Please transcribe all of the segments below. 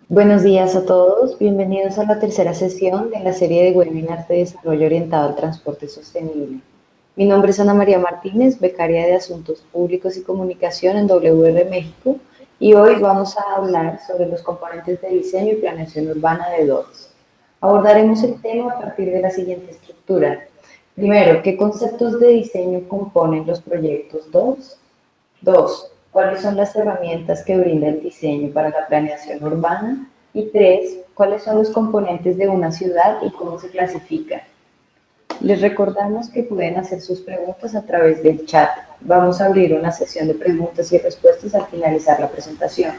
Buenos días a todos, bienvenidos a la tercera sesión de la serie de webinars de desarrollo orientado al transporte sostenible. Mi nombre es Ana María Martínez, becaria de Asuntos Públicos y Comunicación en WR México, y hoy vamos a hablar sobre los componentes de diseño y planeación urbana de DOTS. Abordaremos el tema a partir de la siguiente estructura. Primero, ¿qué conceptos de diseño componen los proyectos DOTS? Dos, ¿cuáles son las herramientas que brinda el diseño para la planeación urbana? Y tres, ¿cuáles son los componentes de una ciudad y cómo se clasifican? Les recordamos que pueden hacer sus preguntas a través del chat. Vamos a abrir una sesión de preguntas y respuestas al finalizar la presentación.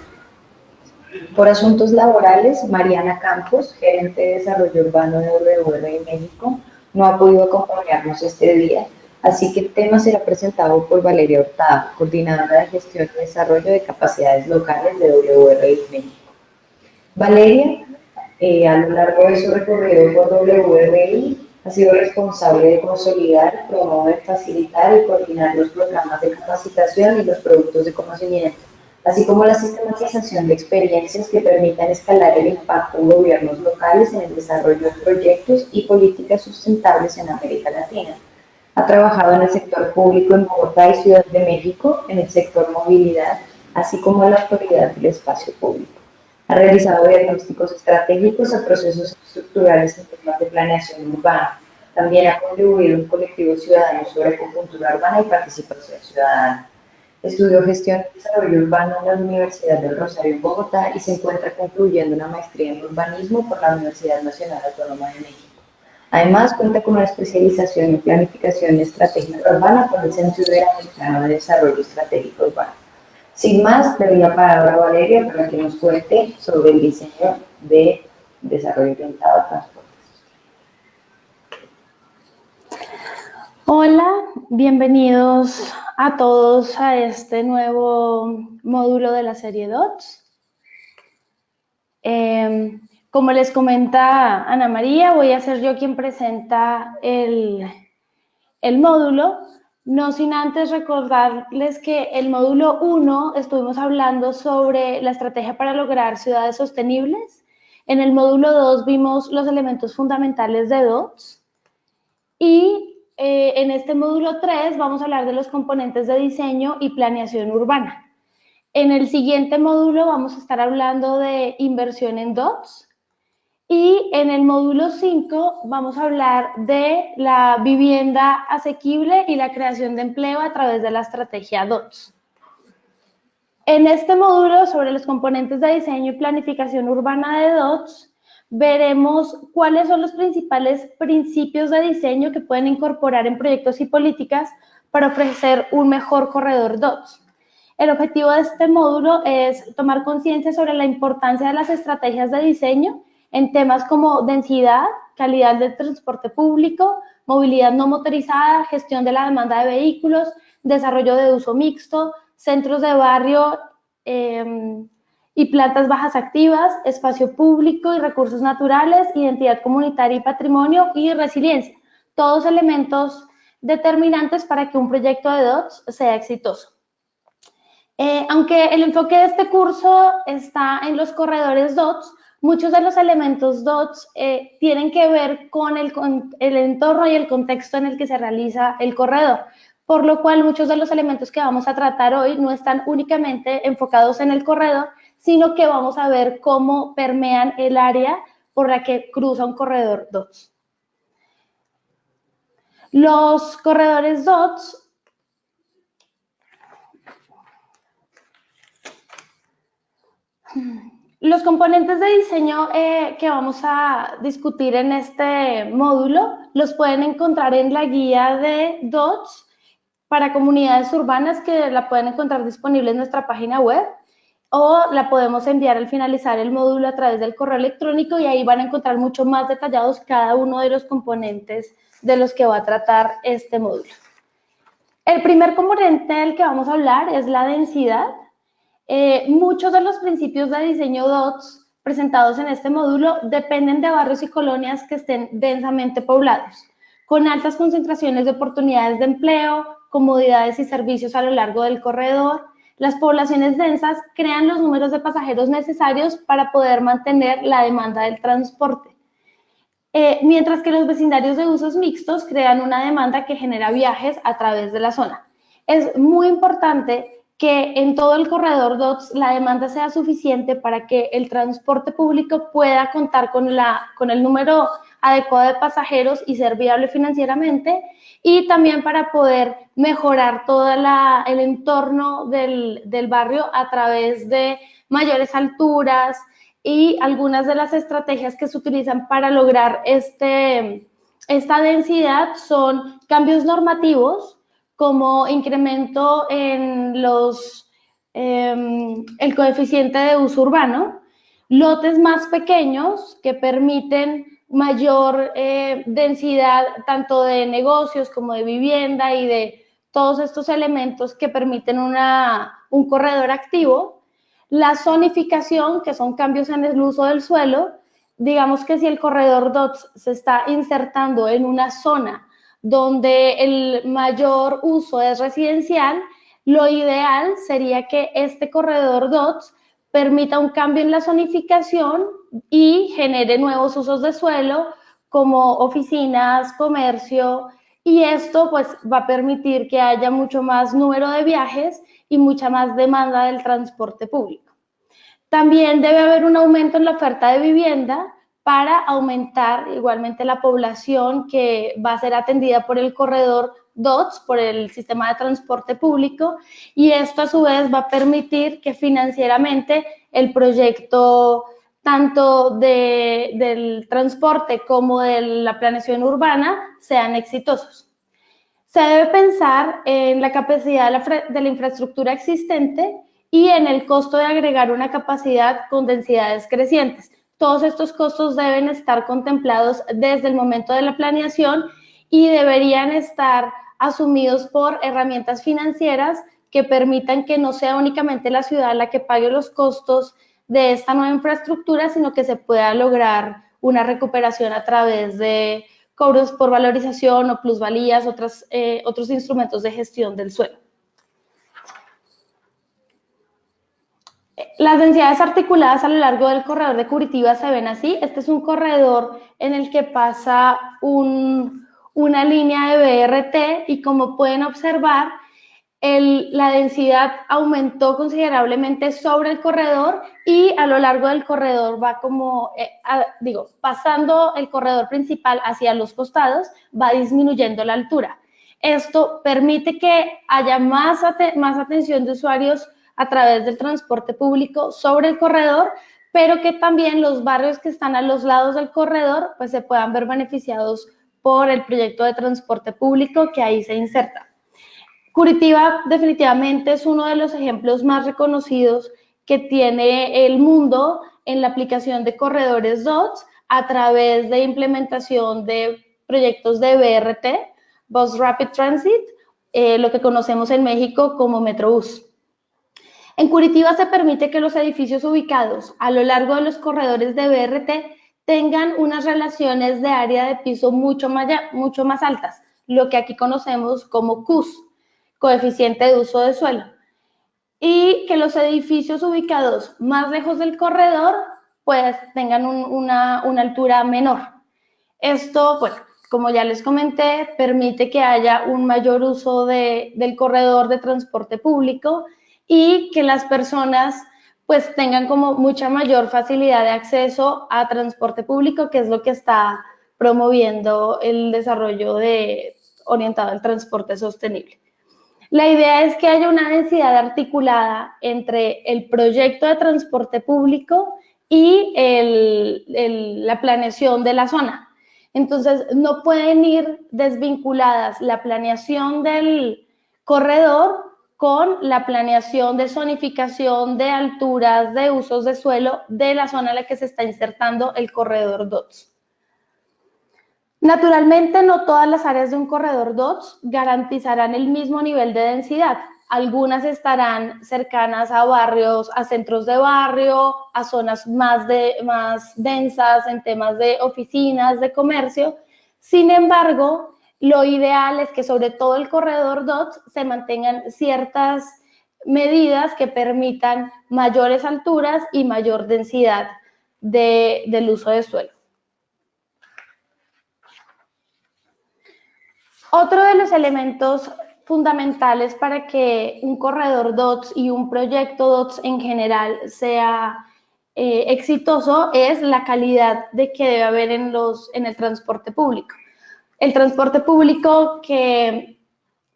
Por asuntos laborales, Mariana Campos, gerente de desarrollo urbano de WR México, no ha podido acompañarnos este día, así que el tema será presentado por Valeria Hurtado, coordinadora de gestión y desarrollo de capacidades locales de WR México. Valeria, a lo largo de su recorrido por WRI, ha sido responsable de consolidar, promover, facilitar y coordinar los programas de capacitación y los productos de conocimiento, así como la sistematización de experiencias que permitan escalar el impacto en gobiernos locales en el desarrollo de proyectos y políticas sustentables en América Latina. Ha trabajado en el sector público en Bogotá y Ciudad de México, en el sector movilidad, así como en la autoridad del espacio público. Ha realizado diagnósticos estratégicos a procesos estructurales en temas de planeación urbana. También ha contribuido en colectivos ciudadanos sobre acupuntura urbana y participación ciudadana. Estudió gestión y desarrollo urbano en la Universidad del Rosario en Bogotá y se encuentra concluyendo una maestría en urbanismo por la Universidad Nacional Autónoma de México. Además, cuenta con una especialización en planificación y estrategia urbana por el Centro Iberoamericano de Desarrollo Estratégico Urbano. Sin más, le doy la palabra a Valeria para que nos cuente sobre el diseño de desarrollo orientado a transporte. Hola, bienvenidos a todos a este nuevo módulo de la serie DOTS. Como les comenta Ana María, voy a ser yo quien presenta el módulo, no sin antes recordarles que el módulo 1 estuvimos hablando sobre la estrategia para lograr ciudades sostenibles. En el módulo 2 vimos los elementos fundamentales de DOTS y en este módulo 3 vamos a hablar de los componentes de diseño y planeación urbana. En el siguiente módulo vamos a estar hablando de inversión en DOTS y en el módulo 5 vamos a hablar de la vivienda asequible y la creación de empleo a través de la estrategia DOTS. En este módulo sobre los componentes de diseño y planificación urbana de DOTS, veremos cuáles son los principales principios de diseño que pueden incorporar en proyectos y políticas para ofrecer un mejor corredor DOTS. El objetivo de este módulo es tomar conciencia sobre la importancia de las estrategias de diseño en temas como densidad, calidad del transporte público, movilidad no motorizada, gestión de la demanda de vehículos, desarrollo de uso mixto, centros de barrio y plantas bajas activas, espacio público y recursos naturales, identidad comunitaria y patrimonio y resiliencia. Todos elementos determinantes para que un proyecto de DOTS sea exitoso. Aunque el enfoque de este curso está en los corredores DOTS, muchos de los elementos DOTS tienen que ver con el entorno y el contexto en el que se realiza el corredor, por lo cual muchos de los elementos que vamos a tratar hoy no están únicamente enfocados en el corredor, sino que vamos a ver cómo permean el área por la que cruza un corredor DOTS. Los corredores DOTS Los componentes de diseño que vamos a discutir en este módulo los pueden encontrar en la guía de DOTS para comunidades urbanas, que la pueden encontrar disponible en nuestra página web, o la podemos enviar al finalizar el módulo a través del correo electrónico y ahí van a encontrar mucho más detallados cada uno de los componentes de los que va a tratar este módulo. El primer componente del que vamos a hablar es la densidad. Muchos de los principios de diseño DOTS presentados en este módulo dependen de barrios y colonias que estén densamente poblados, con altas concentraciones de oportunidades de empleo, comodidades y servicios a lo largo del corredor, Las poblaciones densas crean los números de pasajeros necesarios para poder mantener la demanda del transporte. Mientras que los vecindarios de usos mixtos crean una demanda que genera viajes a través de la zona. Es muy importante que en todo el corredor DOTS la demanda sea suficiente para que el transporte público pueda contar con el número adecuado de pasajeros y ser viable financieramente, y también para poder mejorar todo el entorno del barrio a través de mayores alturas y algunas de las estrategias que se utilizan para lograr esta densidad son cambios normativos, como incremento en el coeficiente de uso urbano, lotes más pequeños que permiten mayor densidad tanto de negocios como de vivienda y de todos estos elementos que permiten un corredor activo. La zonificación, que son cambios en el uso del suelo, digamos que si el corredor DOTS se está insertando en una zona donde el mayor uso es residencial, lo ideal sería que este corredor DOTS permita un cambio en la zonificación y genere nuevos usos de suelo como oficinas, comercio, y esto pues va a permitir que haya mucho más número de viajes y mucha más demanda del transporte público. También debe haber un aumento en la oferta de vivienda para aumentar igualmente la población que va a ser atendida por el corredor DOTS, por el sistema de transporte público, y esto a su vez va a permitir que financieramente el proyecto tanto del transporte como de la planeación urbana sean exitosos. Se debe pensar en la capacidad de la infraestructura existente y en el costo de agregar una capacidad con densidades crecientes. Todos estos costos deben estar contemplados desde el momento de la planeación y deberían estar asumidos por herramientas financieras que permitan que no sea únicamente la ciudad la que pague los costos de esta nueva infraestructura, sino que se pueda lograr una recuperación a través de cobros por valorización o plusvalías, otros instrumentos de gestión del suelo. Las densidades articuladas a lo largo del corredor de Curitiba se ven así. Este es un corredor en el que pasa una línea de BRT y, como pueden observar, la densidad aumentó considerablemente sobre el corredor y a lo largo del corredor va pasando el corredor principal hacia los costados, va disminuyendo la altura. Esto permite que haya más atención de usuarios a través del transporte público sobre el corredor, pero que también los barrios que están a los lados del corredor pues se puedan ver beneficiados por el proyecto de transporte público que ahí se inserta. Curitiba definitivamente es uno de los ejemplos más reconocidos que tiene el mundo en la aplicación de corredores DOTS a través de implementación de proyectos de BRT, Bus Rapid Transit, lo que conocemos en México como Metrobús. En Curitiba se permite que los edificios ubicados a lo largo de los corredores de BRT tengan unas relaciones de área de piso mucho más altas, lo que aquí conocemos como CUS, coeficiente de uso de suelo, y que los edificios ubicados más lejos del corredor pues tengan una altura menor. Esto, pues, como ya les comenté, permite que haya un mayor uso del corredor de transporte público y que las personas pues tengan como mucha mayor facilidad de acceso a transporte público, que es lo que está promoviendo el desarrollo orientado al transporte sostenible. La idea es que haya una densidad articulada entre el proyecto de transporte público y la planeación de la zona. Entonces, no pueden ir desvinculadas la planeación del corredor con la planeación de zonificación, de alturas, de usos de suelo de la zona en la que se está insertando el corredor DOTS. Naturalmente, no todas las áreas de un corredor DOTS garantizarán el mismo nivel de densidad. Algunas estarán cercanas a barrios, a centros de barrio, a zonas más densas en temas de oficinas, de comercio. Sin embargo, lo ideal es que sobre todo el corredor DOTS se mantengan ciertas medidas que permitan mayores alturas y mayor densidad del uso de suelo. Otro de los elementos fundamentales para que un corredor DOTS y un proyecto DOTS en general sea exitoso es la calidad de que debe haber en el transporte público. El transporte público que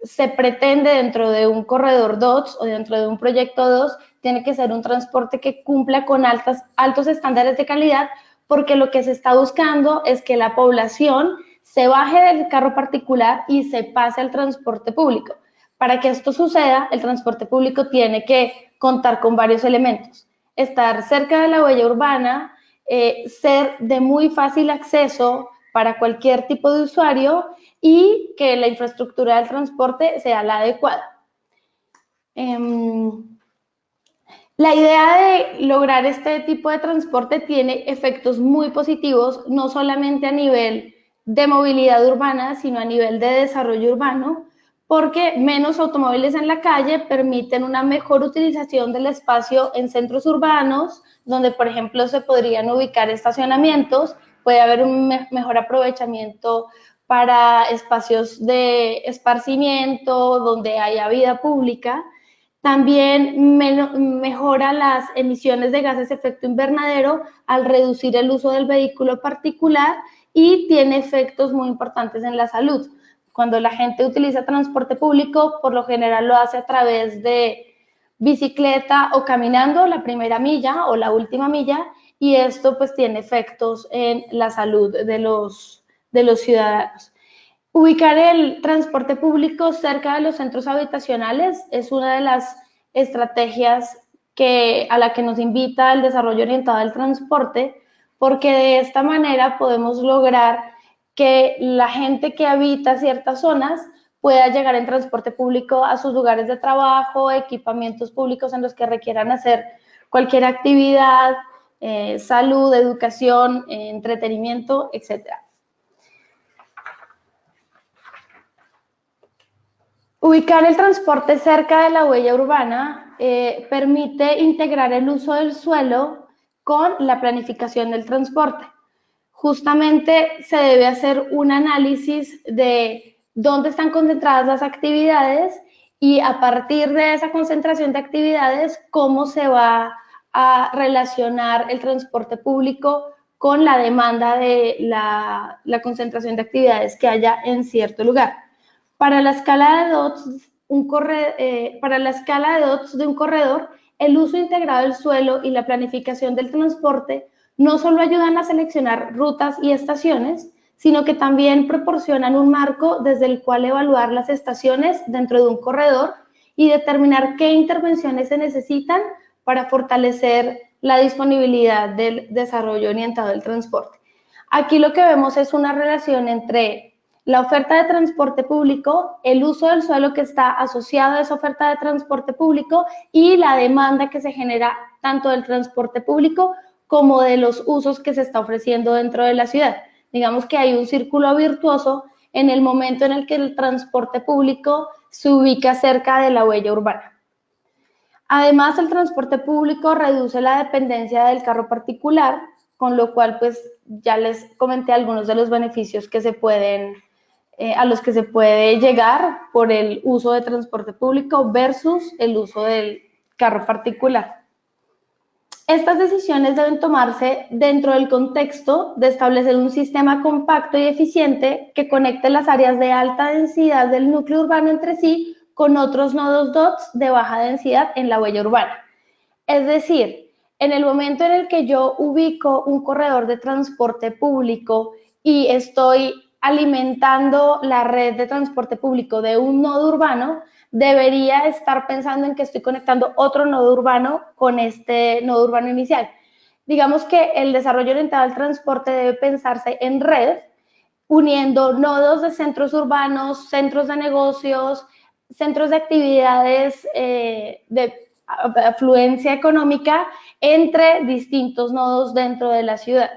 se pretende dentro de un corredor DOTS o dentro de un proyecto DOTS tiene que ser un transporte que cumpla con altos estándares de calidad, porque lo que se está buscando es que la población se baje del carro particular y se pase al transporte público. Para que esto suceda, el transporte público tiene que contar con varios elementos. Estar cerca de la huella urbana, ser de muy fácil acceso para cualquier tipo de usuario y que la infraestructura del transporte sea la adecuada. La idea de lograr este tipo de transporte tiene efectos muy positivos, no solamente a nivel de movilidad urbana, sino a nivel de desarrollo urbano, porque menos automóviles en la calle permiten una mejor utilización del espacio en centros urbanos, donde, por ejemplo, se podrían ubicar estacionamientos, puede haber un mejor aprovechamiento para espacios de esparcimiento, donde haya vida pública. También mejora las emisiones de gases de efecto invernadero al reducir el uso del vehículo particular y tiene efectos muy importantes en la salud. Cuando la gente utiliza transporte público, por lo general lo hace a través de bicicleta o caminando la primera milla o la última milla, y esto pues tiene efectos en la salud de los ciudadanos. Ubicar el transporte público cerca de los centros habitacionales es una de las estrategias a la que nos invita el desarrollo orientado al transporte, porque de esta manera podemos lograr que la gente que habita ciertas zonas pueda llegar en transporte público a sus lugares de trabajo, equipamientos públicos en los que requieran hacer cualquier actividad, salud, educación, entretenimiento, etcétera. Ubicar el transporte cerca de la huella urbana permite integrar el uso del suelo con la planificación del transporte. Justamente se debe hacer un análisis de dónde están concentradas las actividades y a partir de esa concentración de actividades, cómo se va a relacionar el transporte público con la demanda de la concentración de actividades que haya en cierto lugar. Para la escala de DOTS, de un corredor, el uso integrado del suelo y la planificación del transporte no solo ayudan a seleccionar rutas y estaciones, sino que también proporcionan un marco desde el cual evaluar las estaciones dentro de un corredor y determinar qué intervenciones se necesitan para fortalecer la disponibilidad del desarrollo orientado al transporte. Aquí lo que vemos es una relación entre la oferta de transporte público, el uso del suelo que está asociado a esa oferta de transporte público y la demanda que se genera tanto del transporte público como de los usos que se está ofreciendo dentro de la ciudad. Digamos que hay un círculo virtuoso en el momento en el que el transporte público se ubica cerca de la huella urbana. Además, el transporte público reduce la dependencia del carro particular, con lo cual pues ya les comenté algunos de los beneficios que a los que se puede llegar por el uso de transporte público versus el uso del carro particular. Estas decisiones deben tomarse dentro del contexto de establecer un sistema compacto y eficiente que conecte las áreas de alta densidad del núcleo urbano entre sí con otros nodos DOTS de baja densidad en la huella urbana. Es decir, en el momento en el que yo ubico un corredor de transporte público y estoy alimentando la red de transporte público de un nodo urbano, debería estar pensando en que estoy conectando otro nodo urbano con este nodo urbano inicial. Digamos que el desarrollo orientado al transporte debe pensarse en red, uniendo nodos de centros urbanos, centros de negocios, centros de actividades de afluencia económica entre distintos nodos dentro de la ciudad.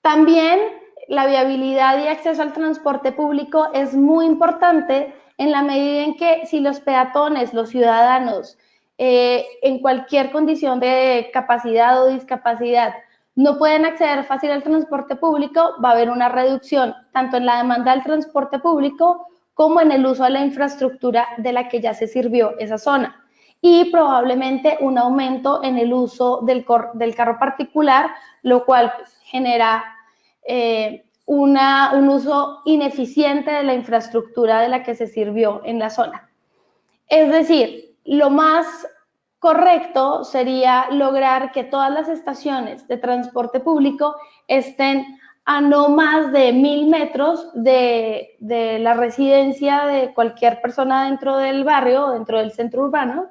También la viabilidad y acceso al transporte público es muy importante en la medida en que si los peatones, los ciudadanos, en cualquier condición de capacidad o discapacidad, no pueden acceder fácil al transporte público, va a haber una reducción tanto en la demanda del transporte público como en el uso de la infraestructura de la que ya se sirvió esa zona. Y probablemente un aumento en el uso del carro particular, lo cual pues, genera un uso ineficiente de la infraestructura de la que se sirvió en la zona. Es decir, lo más correcto sería lograr que todas las estaciones de transporte público estén a no más de 1000 metros de la residencia de cualquier persona dentro del barrio o dentro del centro urbano,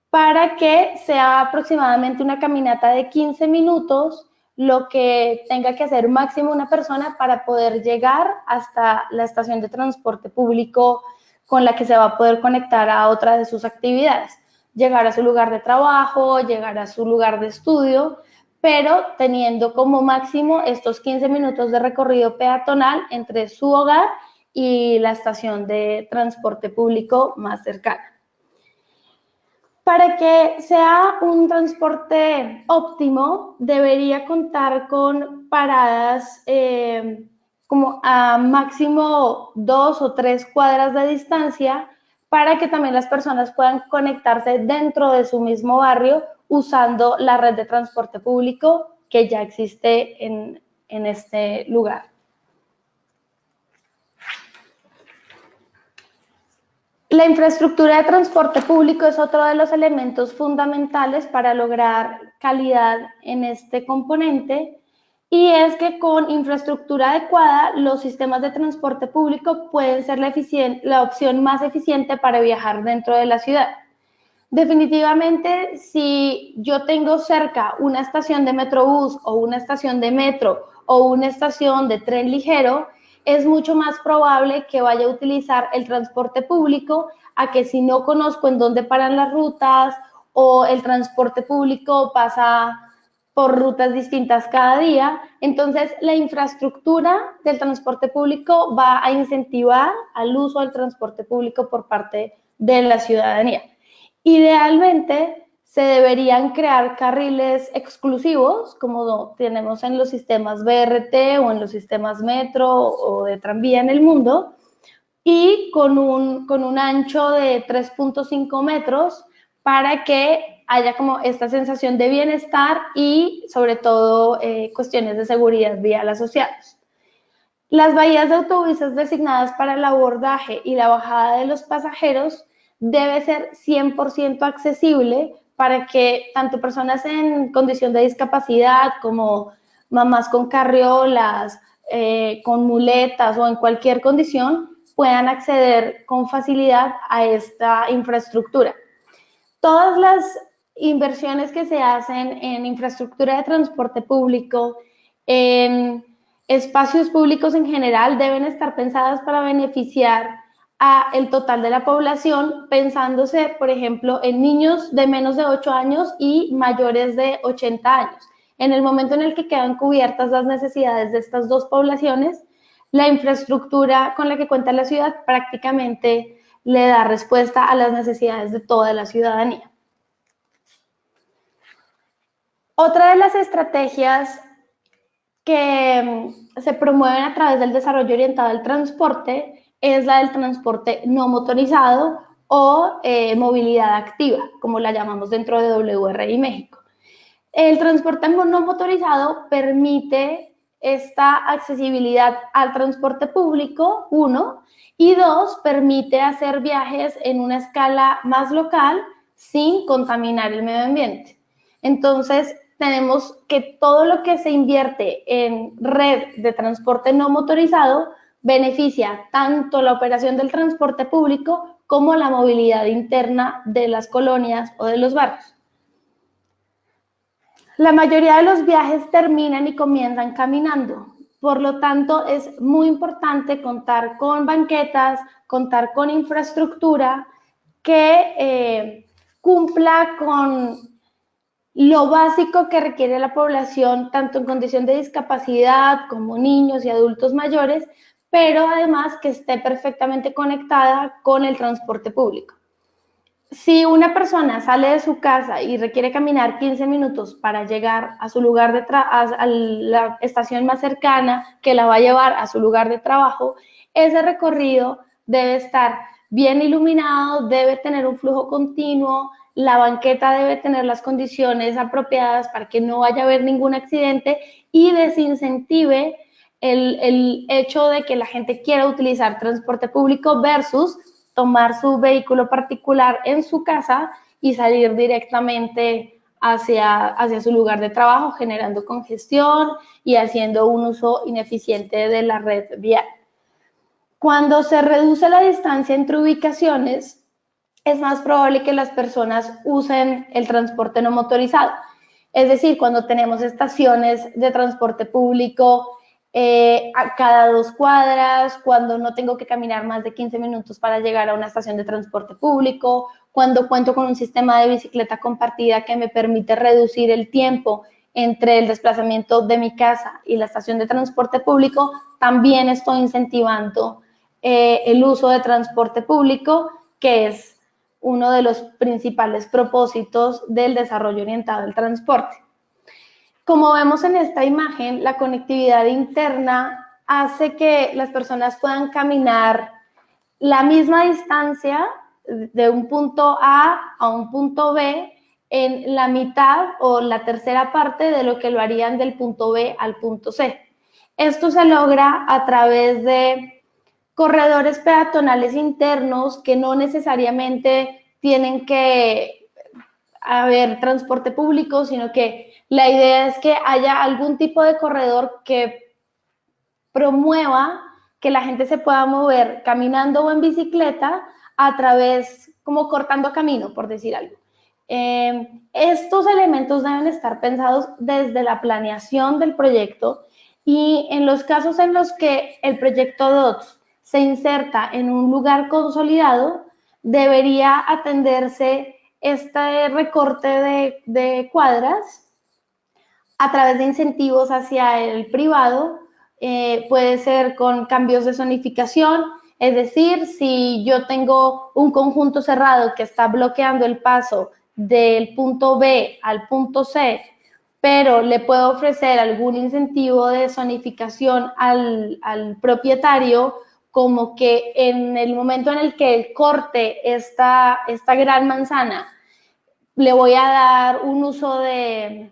para que sea aproximadamente una caminata de 15 minutos lo que tenga que hacer máximo una persona para poder llegar hasta la estación de transporte público con la que se va a poder conectar a otra de sus actividades, llegar a su lugar de trabajo, llegar a su lugar de estudio, pero teniendo como máximo estos 15 minutos de recorrido peatonal entre su hogar y la estación de transporte público más cercana. Para que sea un transporte óptimo, debería contar con paradas como a máximo 2 o 3 cuadras de distancia para que también las personas puedan conectarse dentro de su mismo barrio usando la red de transporte público que ya existe en este lugar. La infraestructura de transporte público es otro de los elementos fundamentales para lograr calidad en este componente, y es que con infraestructura adecuada los sistemas de transporte público pueden ser la opción más eficiente para viajar dentro de la ciudad. Definitivamente, si yo tengo cerca una estación de metrobús o una estación de metro o una estación de tren ligero, es mucho más probable que vaya a utilizar el transporte público a que si no conozco en dónde paran las rutas o el transporte público pasa por rutas distintas cada día. Entonces, la infraestructura del transporte público va a incentivar al uso del transporte público por parte de la ciudadanía. Idealmente, se deberían crear carriles exclusivos, como tenemos en los sistemas BRT o en los sistemas metro o de tranvía en el mundo, y con un ancho de 3.5 metros para que haya como esta sensación de bienestar y sobre todo cuestiones de seguridad vial asociadas. Las bahías de autobuses designadas para el abordaje y la bajada de los pasajeros debe ser 100% accesible para que tanto personas en condición de discapacidad como mamás con carriolas, con muletas o en cualquier condición puedan acceder con facilidad a esta infraestructura. Todas las inversiones que se hacen en infraestructura de transporte público, en espacios públicos en general, deben estar pensadas para beneficiar a el total de la población, pensándose, por ejemplo, en niños de menos de 8 años y mayores de 80 años. En el momento en el que quedan cubiertas las necesidades de estas dos poblaciones, la infraestructura con la que cuenta la ciudad prácticamente le da respuesta a las necesidades de toda la ciudadanía. Otra de las estrategias que se promueven a través del desarrollo orientado al transporte es la del transporte no motorizado o movilidad activa, como la llamamos dentro de WRI México. El transporte no motorizado permite esta accesibilidad al transporte público, uno, y dos, permite hacer viajes en una escala más local sin contaminar el medio ambiente. Entonces, tenemos que todo lo que se invierte en red de transporte no motorizado beneficia tanto la operación del transporte público como la movilidad interna de las colonias o de los barrios. La mayoría de los viajes terminan y comienzan caminando, por lo tanto es muy importante contar con banquetas, contar con infraestructura que cumpla con lo básico que requiere la población, tanto en condición de discapacidad como niños y adultos mayores, pero además que esté perfectamente conectada con el transporte público. Si una persona sale de su casa y requiere caminar 15 minutos para llegar a su lugar de a la estación más cercana que la va a llevar a su lugar de trabajo, ese recorrido debe estar bien iluminado, debe tener un flujo continuo, la banqueta debe tener las condiciones apropiadas para que no vaya a haber ningún accidente y desincentive el hecho de que la gente quiera utilizar transporte público versus tomar su vehículo particular en su casa y salir directamente hacia su lugar de trabajo, generando congestión y haciendo un uso ineficiente de la red vial. Cuando se reduce la distancia entre ubicaciones, es más probable que las personas usen el transporte no motorizado. Es decir, cuando tenemos estaciones de transporte público a cada 2 cuadras, cuando no tengo que caminar más de 15 minutos para llegar a una estación de transporte público, cuando cuento con un sistema de bicicleta compartida que me permite reducir el tiempo entre el desplazamiento de mi casa y la estación de transporte público, también estoy incentivando el uso de transporte público, que es uno de los principales propósitos del desarrollo orientado al transporte. Como vemos en esta imagen, la conectividad interna hace que las personas puedan caminar la misma distancia de un punto A un punto B en la mitad o la tercera parte de lo que lo harían del punto B al punto C. Esto se logra a través de corredores peatonales internos que no necesariamente tienen que haber transporte público, sino que la idea es que haya algún tipo de corredor que promueva que la gente se pueda mover caminando o en bicicleta a través, como cortando camino, por decir algo. Estos elementos deben estar pensados desde la planeación del proyecto y en los casos en los que el proyecto DOTS se inserta en un lugar consolidado, debería atenderse este recorte de cuadras a través de incentivos hacia el privado, puede ser con cambios de zonificación, es decir, si yo tengo un conjunto cerrado que está bloqueando el paso del punto B al punto C, pero le puedo ofrecer algún incentivo de zonificación al propietario, como que en el momento en el que él corte esta gran manzana, le voy a dar un uso de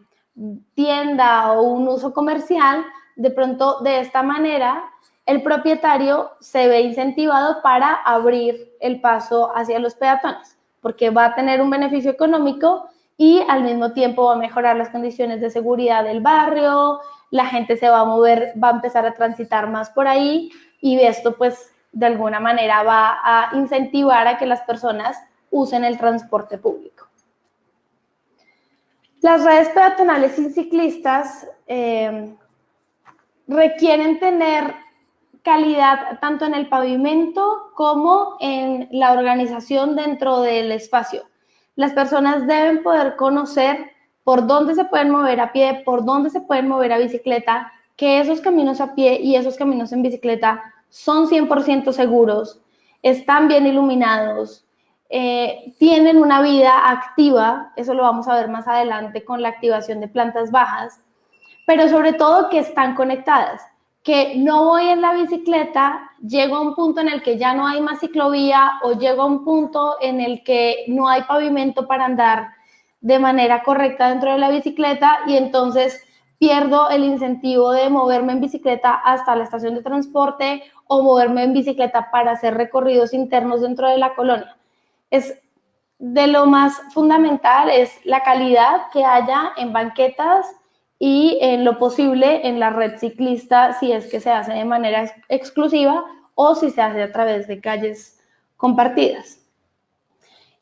tienda o un uso comercial, de pronto de esta manera el propietario se ve incentivado para abrir el paso hacia los peatones, porque va a tener un beneficio económico y al mismo tiempo va a mejorar las condiciones de seguridad del barrio, la gente se va a mover, va a empezar a transitar más por ahí y esto pues de alguna manera va a incentivar a que las personas usen el transporte público. Las redes peatonales y ciclistas requieren tener calidad tanto en el pavimento como en la organización dentro del espacio. Las personas deben poder conocer por dónde se pueden mover a pie, por dónde se pueden mover a bicicleta, que esos caminos a pie y esos caminos en bicicleta son 100% seguros, están bien iluminados, tienen una vida activa, eso lo vamos a ver más adelante con la activación de plantas bajas, pero sobre todo que están conectadas, que no voy en la bicicleta, llego a un punto en el que ya no hay más ciclovía o llego a un punto en el que no hay pavimento para andar de manera correcta dentro de la bicicleta y entonces pierdo el incentivo de moverme en bicicleta hasta la estación de transporte o moverme en bicicleta para hacer recorridos internos dentro de la colonia. Es de lo más fundamental es la calidad que haya en banquetas y en lo posible en la red ciclista si es que se hace de manera exclusiva o si se hace a través de calles compartidas.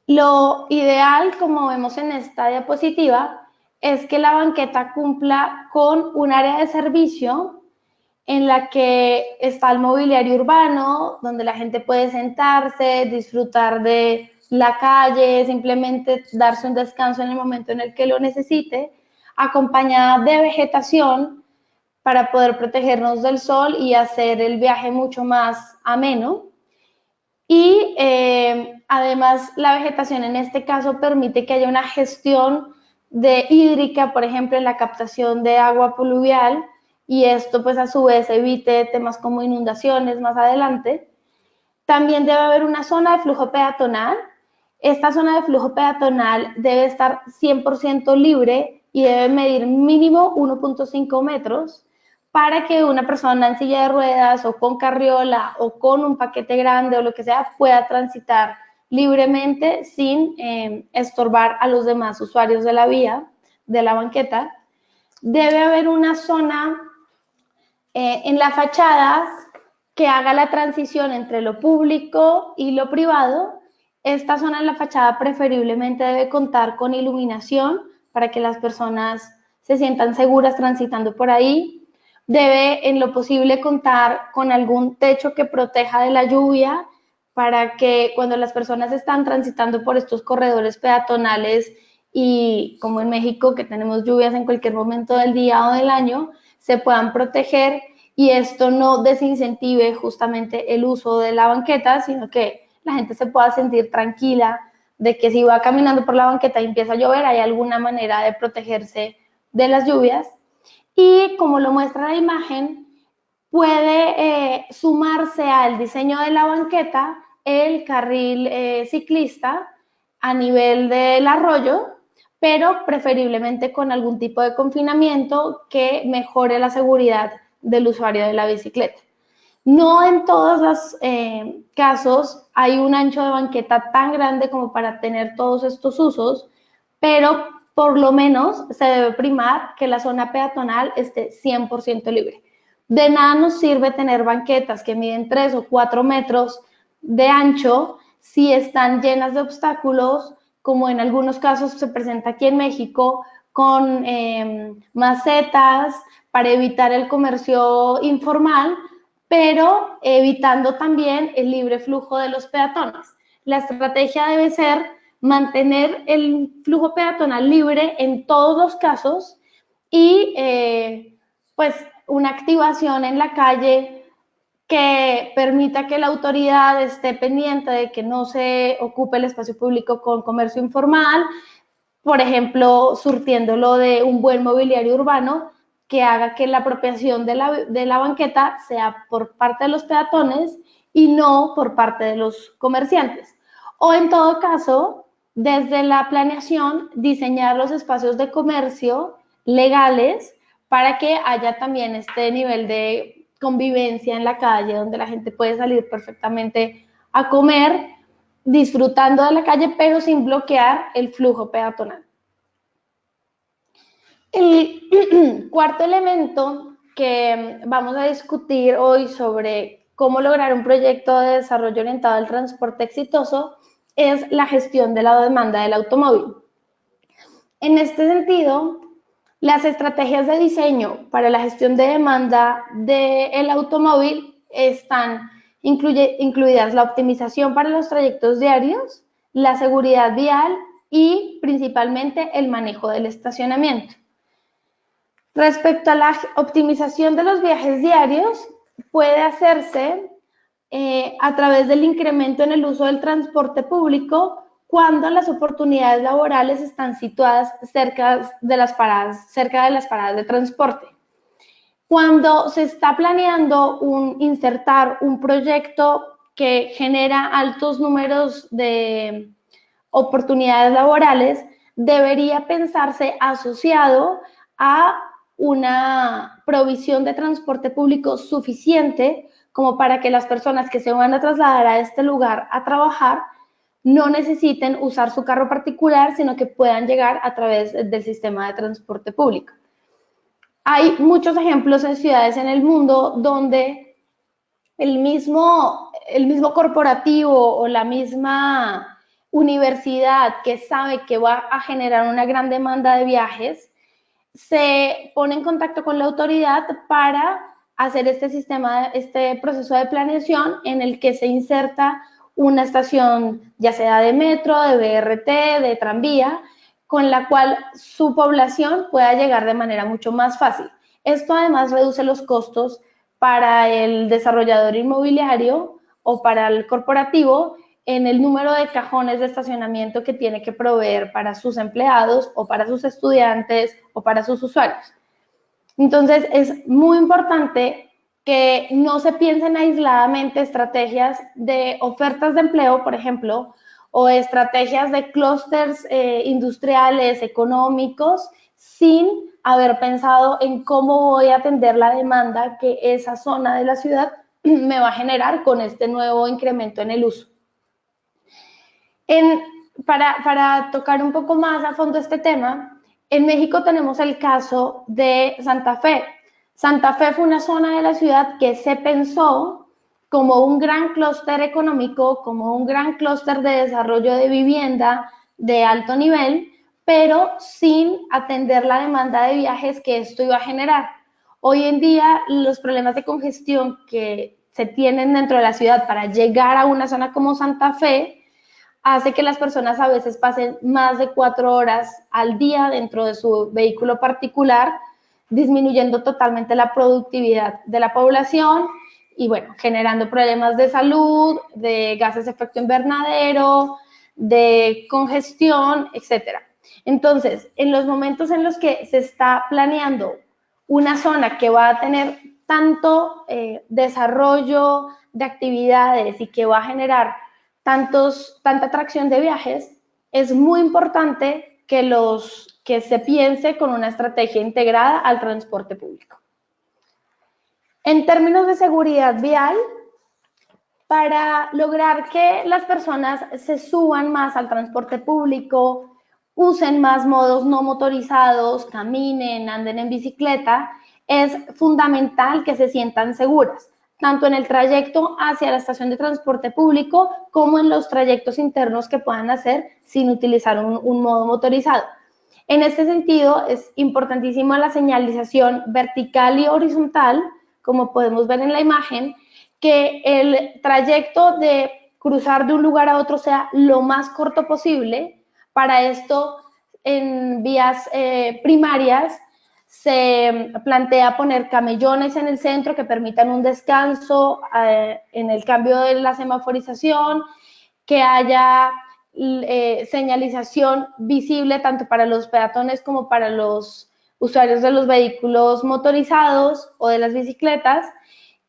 Lo ideal, como vemos en esta diapositiva, es que la banqueta cumpla con un área de servicio en la que está el mobiliario urbano, donde la gente puede sentarse, disfrutar de la calle, simplemente darse un descanso en el momento en el que lo necesite, acompañada de vegetación para poder protegernos del sol y hacer el viaje mucho más ameno. Y además la vegetación en este caso permite que haya una gestión de hídrica, por ejemplo, en la captación de agua pluvial, y esto pues a su vez evite temas como inundaciones más adelante. También debe haber una zona de flujo peatonal. Esta zona de flujo peatonal debe estar 100% libre y debe medir mínimo 1.5 metros para que una persona en silla de ruedas o con carriola o con un paquete grande o lo que sea pueda transitar libremente sin estorbar a los demás usuarios de la vía, de la banqueta. Debe haber una zona en la fachada que haga la transición entre lo público y lo privado. Esta zona en la fachada preferiblemente debe contar con iluminación para que las personas se sientan seguras transitando por ahí. Debe en lo posible contar con algún techo que proteja de la lluvia para que cuando las personas están transitando por estos corredores peatonales y como en México que tenemos lluvias en cualquier momento del día o del año, se puedan proteger y esto no desincentive justamente el uso de la banqueta, sino que la gente se pueda sentir tranquila de que si va caminando por la banqueta y empieza a llover, hay alguna manera de protegerse de las lluvias. Y como lo muestra la imagen, puede sumarse al diseño de la banqueta el carril ciclista a nivel del arroyo, pero preferiblemente con algún tipo de confinamiento que mejore la seguridad del usuario de la bicicleta. No en todos los casos hay un ancho de banqueta tan grande como para tener todos estos usos, pero por lo menos se debe primar que la zona peatonal esté 100% libre. De nada nos sirve tener banquetas que miden 3 o 4 metros de ancho si están llenas de obstáculos, como en algunos casos se presenta aquí en México, con macetas para evitar el comercio informal, pero evitando también el libre flujo de los peatones. La estrategia debe ser mantener el flujo peatonal libre en todos los casos y pues una activación en la calle que permita que la autoridad esté pendiente de que no se ocupe el espacio público con comercio informal, por ejemplo, surtiéndolo de un buen mobiliario urbano que haga que la apropiación de la banqueta sea por parte de los peatones y no por parte de los comerciantes. O en todo caso, desde la planeación, diseñar los espacios de comercio legales para que haya también este nivel de convivencia en la calle, donde la gente puede salir perfectamente a comer, disfrutando de la calle, pero sin bloquear el flujo peatonal. El cuarto elemento que vamos a discutir hoy sobre cómo lograr un proyecto de desarrollo orientado al transporte exitoso es la gestión de la demanda del automóvil. En este sentido, las estrategias de diseño para la gestión de demanda del automóvil están incluidas la optimización para los trayectos diarios, la seguridad vial y principalmente el manejo del estacionamiento. Respecto a la optimización de los viajes diarios, puede hacerse a través del incremento en el uso del transporte público cuando las oportunidades laborales están situadas cerca de las paradas de transporte. Cuando se está planeando insertar un proyecto que genera altos números de oportunidades laborales, debería pensarse asociado a una provisión de transporte público suficiente como para que las personas que se van a trasladar a este lugar a trabajar no necesiten usar su carro particular, sino que puedan llegar a través del sistema de transporte público. Hay muchos ejemplos en ciudades en el mundo donde el mismo corporativo o la misma universidad que sabe que va a generar una gran demanda de viajes, se pone en contacto con la autoridad para hacer este proceso de planeación en el que se inserta una estación, ya sea de metro, de BRT, de tranvía, con la cual su población pueda llegar de manera mucho más fácil. Esto además reduce los costos para el desarrollador inmobiliario o para el corporativo en el número de cajones de estacionamiento que tiene que proveer para sus empleados o para sus estudiantes o para sus usuarios. Entonces, es muy importante que no se piensen aisladamente estrategias de ofertas de empleo, por ejemplo, o estrategias de clústeres industriales, económicos, sin haber pensado en cómo voy a atender la demanda que esa zona de la ciudad me va a generar con este nuevo incremento en el uso. Para tocar un poco más a fondo este tema, en México tenemos el caso de Santa Fe. Santa Fe fue una zona de la ciudad que se pensó como un gran clúster económico, como un gran clúster de desarrollo de vivienda de alto nivel, pero sin atender la demanda de viajes que esto iba a generar. Hoy en día, los problemas de congestión que se tienen dentro de la ciudad para llegar a una zona como Santa Fe hace que las personas a veces pasen más de 4 horas al día dentro de su vehículo particular, disminuyendo totalmente la productividad de la población y, bueno, generando problemas de salud, de gases de efecto invernadero, de congestión, etcétera. Entonces, en los momentos en los que se está planeando una zona que va a tener tanto desarrollo de actividades y que va a generar tanta atracción de viajes, es muy importante que se piense con una estrategia integrada al transporte público. En términos de seguridad vial, para lograr que las personas se suban más al transporte público, usen más modos no motorizados, caminen, anden en bicicleta, es fundamental que se sientan seguras, tanto en el trayecto hacia la estación de transporte público como en los trayectos internos que puedan hacer sin utilizar un modo motorizado. En este sentido, es importantísima la señalización vertical y horizontal, como podemos ver en la imagen, que el trayecto de cruzar de un lugar a otro sea lo más corto posible. Para esto, en vías primarias, se plantea poner camellones en el centro que permitan un descanso en el cambio de la semaforización, que haya señalización visible tanto para los peatones como para los usuarios de los vehículos motorizados o de las bicicletas,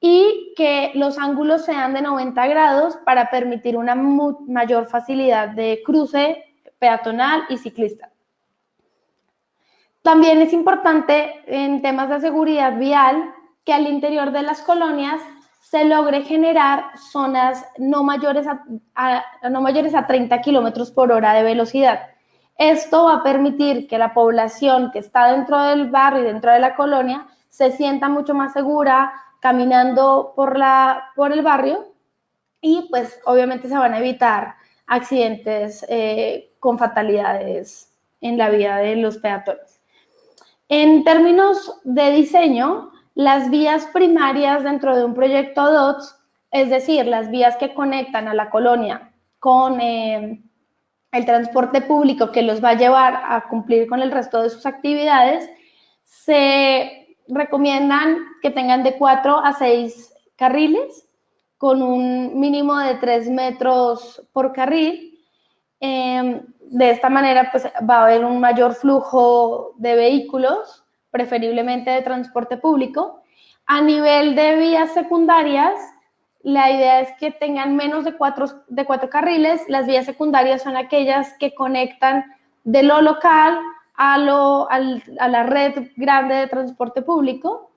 y que los ángulos sean de 90 grados para permitir una mayor facilidad de cruce peatonal y ciclista. También es importante en temas de seguridad vial que al interior de las colonias se logre generar zonas no mayores a 30 kilómetros por hora de velocidad. Esto va a permitir que la población que está dentro del barrio y dentro de la colonia se sienta mucho más segura caminando por el barrio y pues obviamente se van a evitar accidentes con fatalidades en la vida de los peatones. En términos de diseño, las vías primarias dentro de un proyecto DOTS, es decir, las vías que conectan a la colonia con el transporte público que los va a llevar a cumplir con el resto de sus actividades, se recomiendan que tengan de 4 a 6 carriles con un mínimo de 3 metros por carril. De esta manera pues, va a haber un mayor flujo de vehículos, preferiblemente de transporte público. A nivel de vías secundarias, la idea es que tengan menos de 4 carriles. Las vías secundarias son aquellas que conectan de lo local a la red grande de transporte público,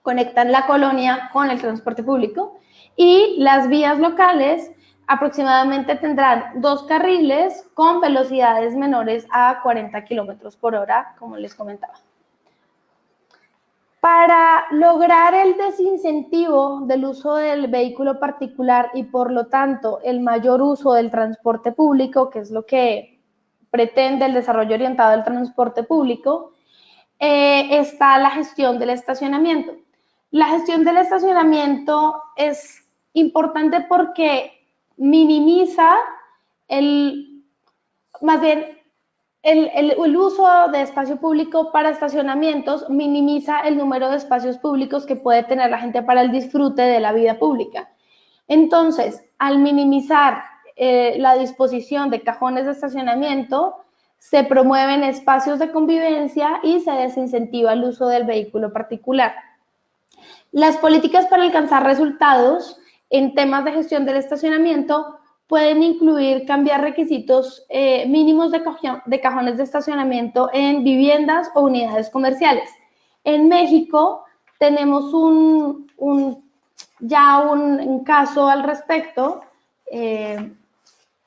conectan la colonia con el transporte público, y las vías locales aproximadamente tendrán 2 carriles con velocidades menores a 40 kilómetros por hora, como les comentaba. Para lograr el desincentivo del uso del vehículo particular y por lo tanto el mayor uso del transporte público, que es lo que pretende el desarrollo orientado al transporte público, está la gestión del estacionamiento. La gestión del estacionamiento es importante porque minimiza más bien el uso de espacio público para estacionamientos minimiza el número de espacios públicos que puede tener la gente para el disfrute de la vida pública. Entonces, al minimizar la disposición de cajones de estacionamiento, se promueven espacios de convivencia y se desincentiva el uso del vehículo particular. Las políticas para alcanzar resultados en temas de gestión del estacionamiento pueden incluir cambiar requisitos mínimos de cajones de estacionamiento en viviendas o unidades comerciales. En México tenemos ya un caso al respecto en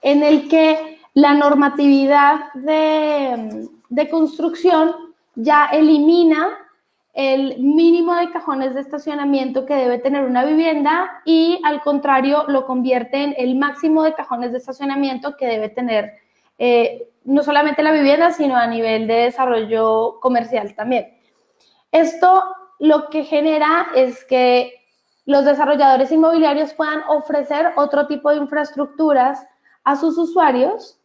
el que la normatividad de construcción ya elimina el mínimo de cajones de estacionamiento que debe tener una vivienda y al contrario lo convierte en el máximo de cajones de estacionamiento que debe tener no solamente la vivienda, sino a nivel de desarrollo comercial también. Esto lo que genera es que los desarrolladores inmobiliarios puedan ofrecer otro tipo de infraestructuras a sus usuarios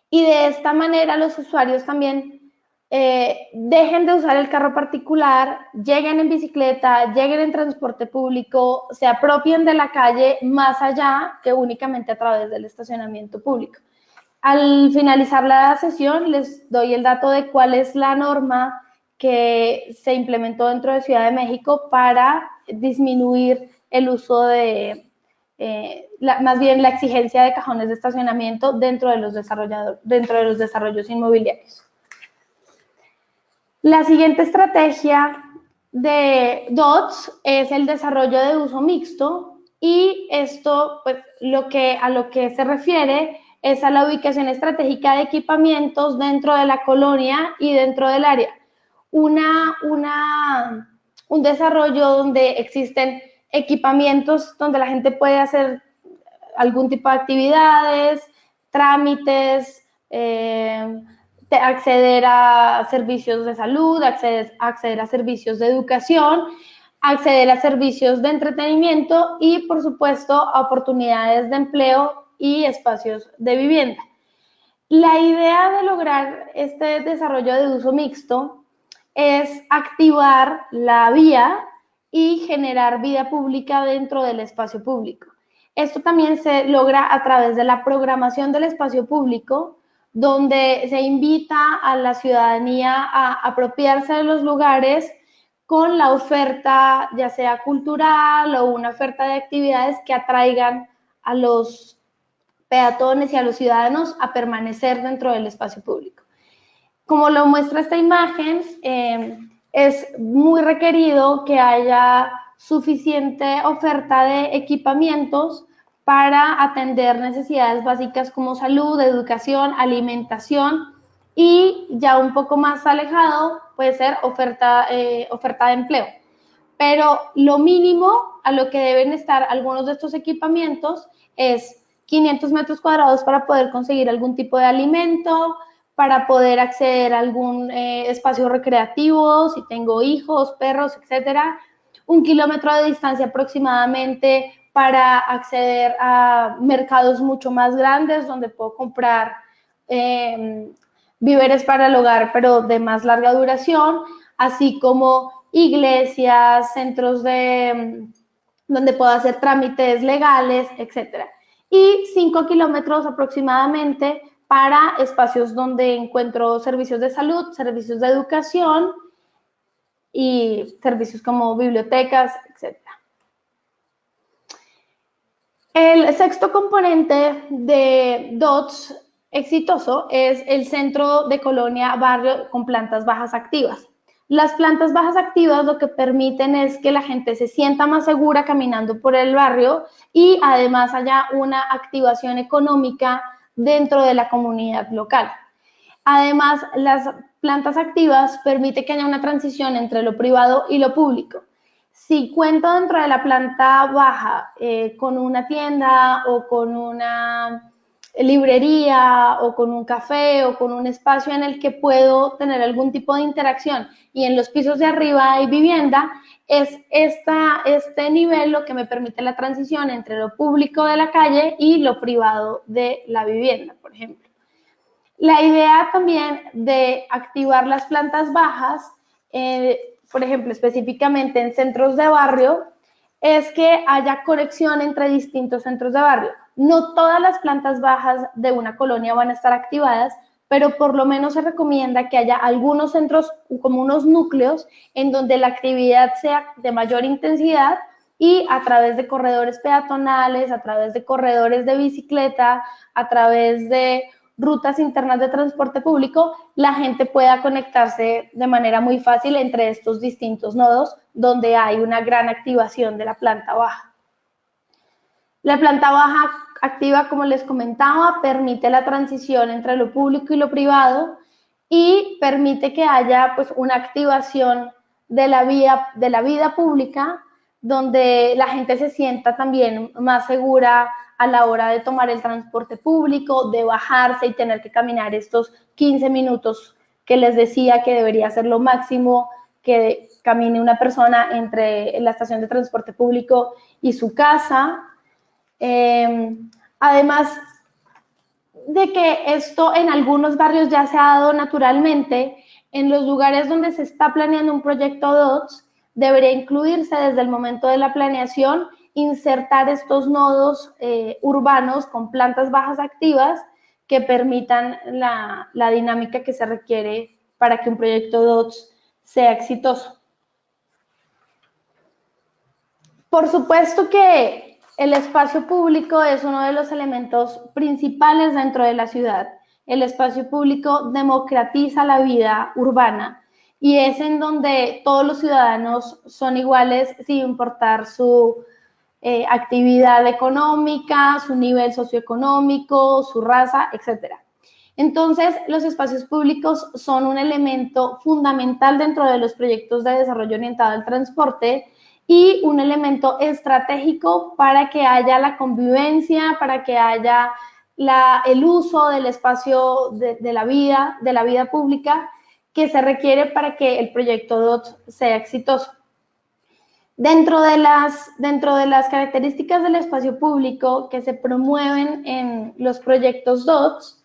y de esta manera los usuarios también dejen de usar el carro particular, lleguen en bicicleta, lleguen en transporte público, se apropien de la calle más allá que únicamente a través del estacionamiento público. Al finalizar la sesión les doy el dato de cuál es la norma que se implementó dentro de Ciudad de México para disminuir el uso de, más bien la exigencia de cajones de estacionamiento dentro de los desarrollos inmobiliarios. La siguiente estrategia de DOTS es el desarrollo de uso mixto y esto, pues, a lo que se refiere es a la ubicación estratégica de equipamientos dentro de la colonia y dentro del área. Un desarrollo donde existen equipamientos donde la gente puede hacer algún tipo de actividades, trámites, acceder a servicios de salud, acceder a servicios de educación, acceder a servicios de entretenimiento y, por supuesto, a oportunidades de empleo y espacios de vivienda. La idea de lograr este desarrollo de uso mixto es activar la vía y generar vida pública dentro del espacio público. Esto también se logra a través de la programación del espacio público, donde se invita a la ciudadanía a apropiarse de los lugares con la oferta, ya sea cultural o una oferta de actividades que atraigan a los peatones y a los ciudadanos a permanecer dentro del espacio público. Como lo muestra esta imagen, es muy requerido que haya suficiente oferta de equipamientos para atender necesidades básicas como salud, educación, alimentación y ya un poco más alejado puede ser oferta de empleo. Pero lo mínimo a lo que deben estar algunos de estos equipamientos es 500 metros cuadrados para poder conseguir algún tipo de alimento, para poder acceder a algún espacio recreativo, si tengo hijos, perros, etcétera. 1 kilómetro de distancia aproximadamente para acceder a mercados mucho más grandes donde puedo comprar víveres para el hogar, pero de más larga duración, así como iglesias, centros donde puedo hacer trámites legales, etcétera. Y 5 kilómetros aproximadamente para espacios donde encuentro servicios de salud, servicios de educación y servicios como bibliotecas, etc. El sexto componente de DOTS exitoso es el centro de colonia barrio con plantas bajas activas. Las plantas bajas activas lo que permiten es que la gente se sienta más segura caminando por el barrio y además haya una activación económica dentro de la comunidad local. Además, las plantas activas permiten que haya una transición entre lo privado y lo público. Si cuento dentro de la planta baja con una tienda o con una librería o con un café o con un espacio en el que puedo tener algún tipo de interacción y en los pisos de arriba hay vivienda, es este nivel lo que me permite la transición entre lo público de la calle y lo privado de la vivienda, por ejemplo. La idea también de activar las plantas bajas, por ejemplo, específicamente en centros de barrio, es que haya conexión entre distintos centros de barrio. No todas las plantas bajas de una colonia van a estar activadas, pero por lo menos se recomienda que haya algunos centros, como unos núcleos, en donde la actividad sea de mayor intensidad y a través de corredores peatonales, a través de corredores de bicicleta, a través de rutas internas de transporte público, la gente pueda conectarse de manera muy fácil entre estos distintos nodos donde hay una gran activación de la planta baja. La planta baja activa, como les comentaba, permite la transición entre lo público y lo privado y permite que haya pues, una activación de la vida pública donde la gente se sienta también más segura a la hora de tomar el transporte público, de bajarse y tener que caminar estos 15 minutos que les decía que debería ser lo máximo que camine una persona entre la estación de transporte público y su casa. Además de que esto en algunos barrios ya se ha dado naturalmente, en los lugares donde se está planeando un proyecto DOTS, debería incluirse desde el momento de la planeación, insertar estos nodos urbanos con plantas bajas activas que permitan la dinámica que se requiere para que un proyecto DOTS sea exitoso. Por supuesto que el espacio público es uno de los elementos principales dentro de la ciudad. El espacio público democratiza la vida urbana y es en donde todos los ciudadanos son iguales sin importar su actividad económica, su nivel socioeconómico, su raza, etc. Entonces, los espacios públicos son un elemento fundamental dentro de los proyectos de desarrollo orientado al transporte y un elemento estratégico para que haya la convivencia, para que haya el uso del espacio de la vida pública que se requiere para que el proyecto DOT sea exitoso. Dentro de las características del espacio público que se promueven en los proyectos DOTS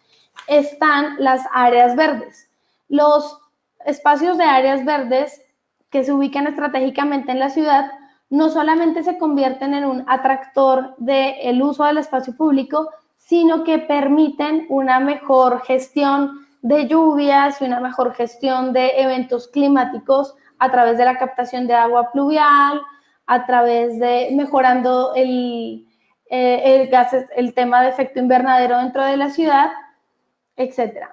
están las áreas verdes. Los espacios de áreas verdes que se ubican estratégicamente en la ciudad no solamente se convierten en un atractor del uso del espacio público, sino que permiten una mejor gestión de lluvias y una mejor gestión de eventos climáticos a través de la captación de agua pluvial, a través de mejorando el tema de efecto invernadero dentro de la ciudad, etc.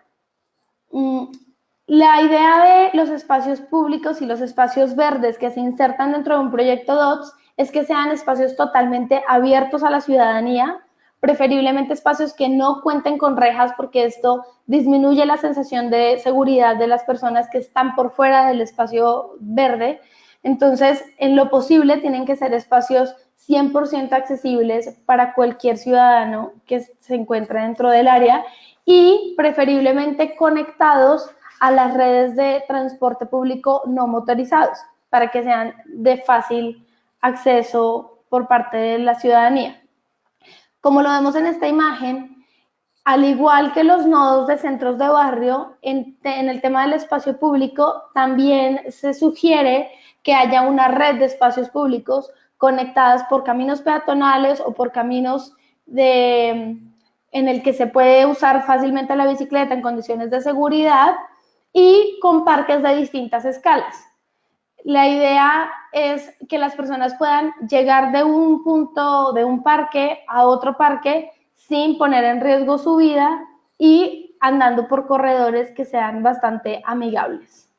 La idea de los espacios públicos y los espacios verdes que se insertan dentro de un proyecto DOTS es que sean espacios totalmente abiertos a la ciudadanía, preferiblemente espacios que no cuenten con rejas porque esto disminuye la sensación de seguridad de las personas que están por fuera del espacio verde. Entonces, en lo posible tienen que ser espacios 100% accesibles para cualquier ciudadano que se encuentre dentro del área y preferiblemente conectados a las redes de transporte público no motorizados para que sean de fácil acceso por parte de la ciudadanía. Como lo vemos en esta imagen, al igual que los nodos de centros de barrio, en el tema del espacio público también se sugiere que haya una red de espacios públicos conectadas por caminos peatonales o por caminos en el que se puede usar fácilmente la bicicleta en condiciones de seguridad y con parques de distintas escalas. La idea es que las personas puedan llegar de un punto, de un parque a otro parque sin poner en riesgo su vida y andando por corredores que sean bastante amigables.